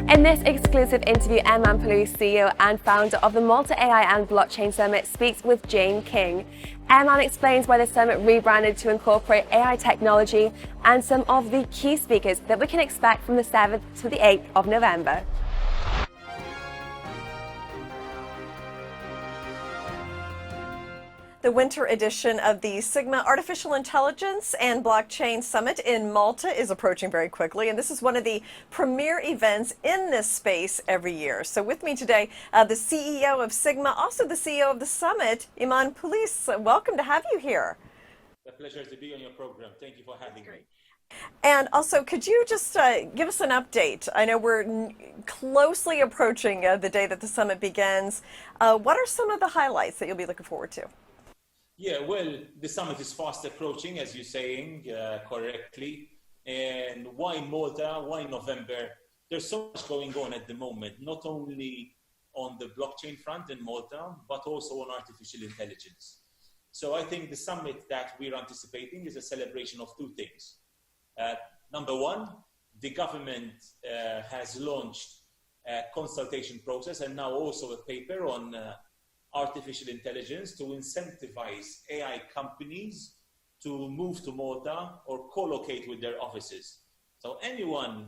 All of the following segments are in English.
In this exclusive interview, Eman Pulis, CEO and founder of the Malta AI and Blockchain Summit, speaks with Jane King. Eman explains why the summit rebranded to incorporate AI technology and some of the key speakers that we can expect from the 7th to the 8th of November. The winter edition of the Sigma Artificial Intelligence and Blockchain Summit in Malta is approaching very quickly, and this is one of the premier events in this space every year. So with me today, the CEO of Sigma, also the CEO of the summit, Eman Pulis. Welcome to have you here. It's a pleasure to be on your program. Thank you for having me. And also, could you just give us an update? I know we're closely approaching the day that the summit begins. What are some of the highlights that you'll be looking forward to? Yeah, well, the summit is fast approaching, as you're saying correctly. And why Malta? Why November? There's so much going on at the moment, not only on the blockchain front in Malta, but also on artificial intelligence. So I think the summit that we're anticipating is a celebration of two things. Number one, the government has launched a consultation process and now also a paper on artificial intelligence to incentivize AI companies to move to Malta or co-locate with their offices. So anyone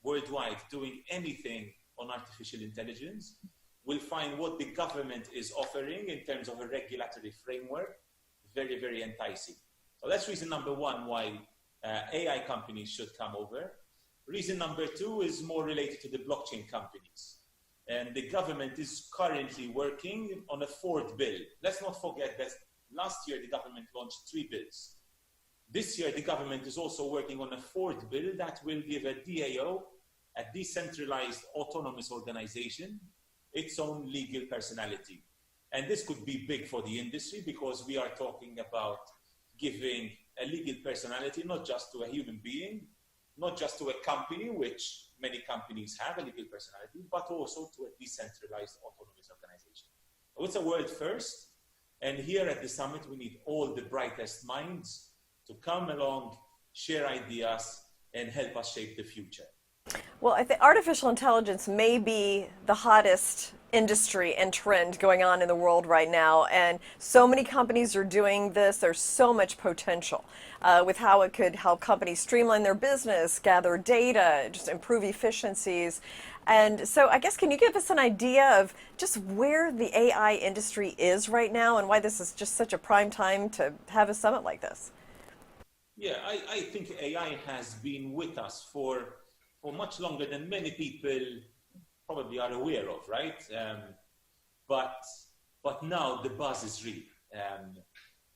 worldwide doing anything on artificial intelligence will find what the government is offering in terms of a regulatory framework very, very enticing. So that's reason number one why AI companies should come over. Reason number two is more related to the blockchain companies. And the government is currently working on a fourth bill. Let's not forget that last year the government launched 3 bills. This year the government is also working on a fourth bill that will give a DAO, a decentralized autonomous organization, its own legal personality. And this could be big for the industry because we are talking about giving a legal personality not just to a human being, not just to a company, which many companies have a legal personality, but also to a decentralized autonomous organization. So it's a world first. And here at the summit, we need all the brightest minds to come along, share ideas, and help us shape the future. Well, I think artificial intelligence may be the hottest industry and trend going on in the world right now, and so many companies are doing this. There's so much potential with how it could help companies streamline their business, gather data, just improve efficiencies. And so I guess, can you give us an idea of just where the AI industry is right now and why this is just such a prime time to have a summit like this? Yeah, I think AI has been with us for much longer than many people probably are aware of, right? But now the buzz is real.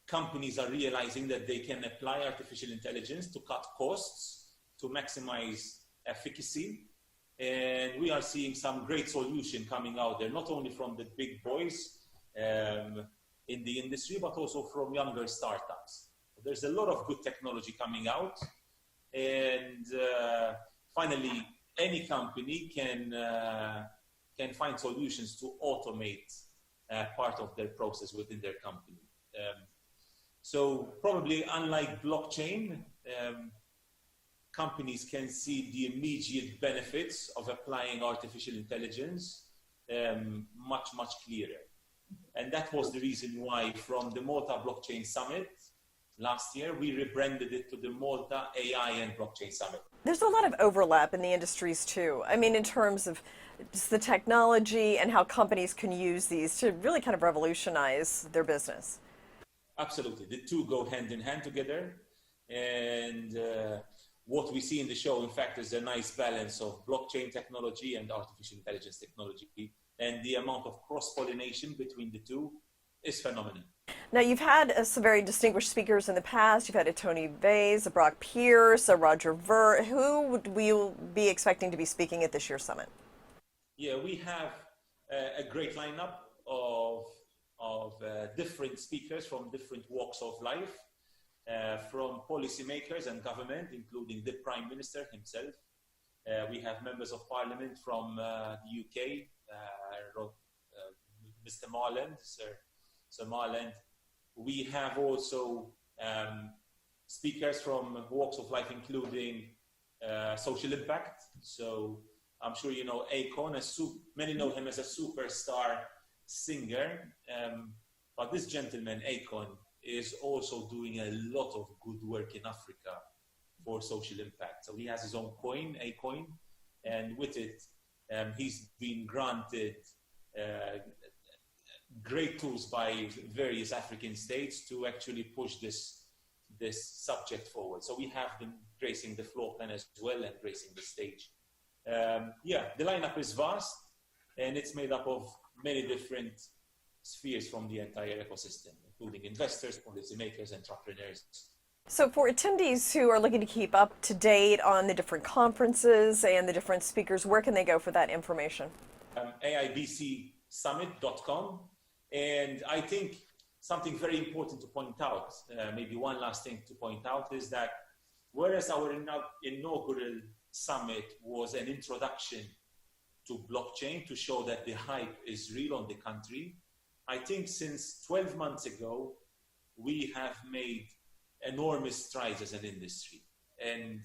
Companies are realizing that they can apply artificial intelligence to cut costs, to maximize efficacy. And we are seeing some great solution coming out there, not only from the big boys in the industry, but also from younger startups. There's a lot of good technology coming out. And finally, any company can find solutions to automate part of their process within their company. So probably unlike blockchain, companies can see the immediate benefits of applying artificial intelligence much, much clearer. And that was the reason why from the Malta Blockchain Summit last year, we rebranded it to the Malta AI and Blockchain Summit. There's a lot of overlap in the industries too. I mean, in terms of just the technology and how companies can use these to really kind of revolutionize their business. Absolutely. The two go hand in hand together. And what we see in the show, in fact, is a nice balance of blockchain technology and artificial intelligence technology. And the amount of cross-pollination between the two is phenomenal. Now, you've had some very distinguished speakers in the past. You've had a Tony Vase, a Brock Pierce, a Roger Ver. Who would we be expecting to be speaking at this year's summit? Yeah, we have a great lineup of different speakers from different walks of life, from policymakers and government, including the Prime Minister himself. We have members of Parliament from the UK, Mr. Marland, Sir Marland. We have also speakers from walks of life, including social impact. So I'm sure you know Akon, many know him as a superstar singer. But this gentleman, Akon, is also doing a lot of good work in Africa for social impact. So he has his own coin, Akon, and with it, he's been granted great tools by various African states to actually push this subject forward. So we have them gracing the floor plan as well and gracing the stage. The lineup is vast, and it's made up of many different spheres from the entire ecosystem, including investors, policymakers, entrepreneurs. So for attendees who are looking to keep up to date on the different conferences and the different speakers, where can they go for that information? AIBCSummit.com. And I think something very important to point out, maybe one last thing to point out, is that whereas our inaugural summit was an introduction to blockchain to show that the hype is real on the country, I think since 12 months ago, we have made enormous strides as an industry. And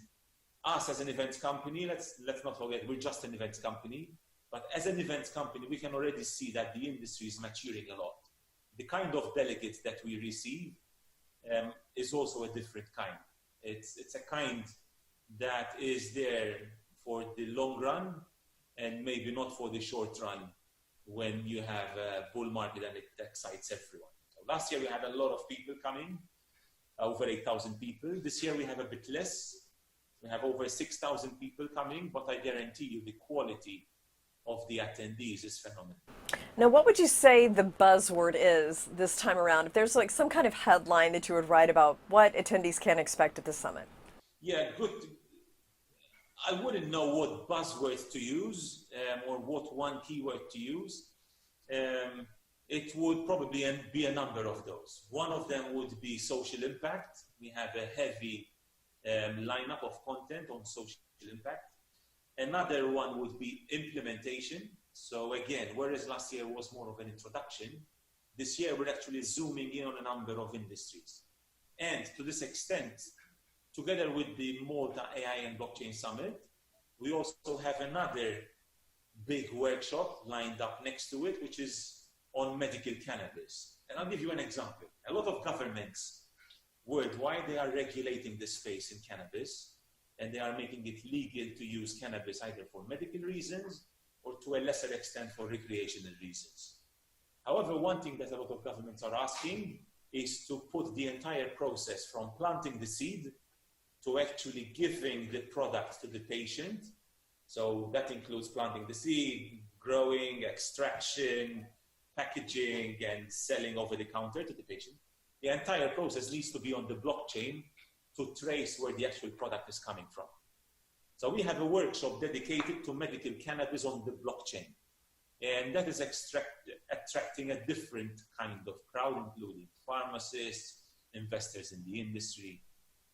us as an events company, let's not forget, we're just an events company. But as an events company, we can already see that the industry is maturing a lot. The kind of delegates that we receive is also a different kind. It's a kind that is there for the long run and maybe not for the short run when you have a bull market and it excites everyone. So last year we had a lot of people coming, over 8,000 people. This year we have a bit less. We have over 6,000 people coming, but I guarantee you the quality of the attendees is phenomenal. Now, what would you say the buzzword is this time around? If there's like some kind of headline that you would write about what attendees can expect at the summit? Yeah, good. I wouldn't know what buzzwords to use or what one keyword to use. It would probably be a number of those. One of them would be social impact. We have a heavy lineup of content on social impact. Another one would be implementation. So again, whereas last year was more of an introduction, this year we're actually zooming in on a number of industries. And to this extent, together with the Malta AI and Blockchain Summit, we also have another big workshop lined up next to it, which is on medical cannabis. And I'll give you an example. A lot of governments worldwide, they are regulating the space in cannabis, and they are making it legal to use cannabis either for medical reasons or to a lesser extent for recreational reasons. However, one thing that a lot of governments are asking is to put the entire process from planting the seed to actually giving the product to the patient. So that includes planting the seed, growing, extraction, packaging, and selling over the counter to the patient. The entire process needs to be on the blockchain to trace where the actual product is coming from. So we have a workshop dedicated to medical cannabis on the blockchain. And that is attracting a different kind of crowd, including pharmacists, investors in the industry.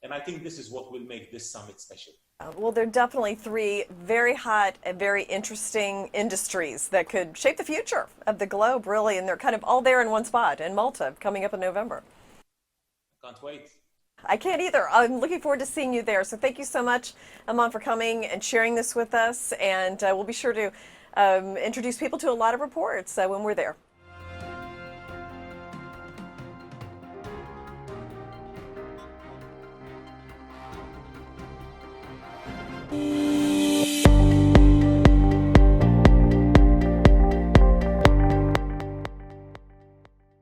And I think this is what will make this summit special. Well, there are definitely three very hot and very interesting industries that could shape the future of the globe, really. And they're kind of all there in one spot in Malta coming up in November. Can't wait. I can't either. I'm looking forward to seeing you there. So thank you so much, Eman, for coming and sharing this with us. And we'll be sure to introduce people to a lot of reports when we're there.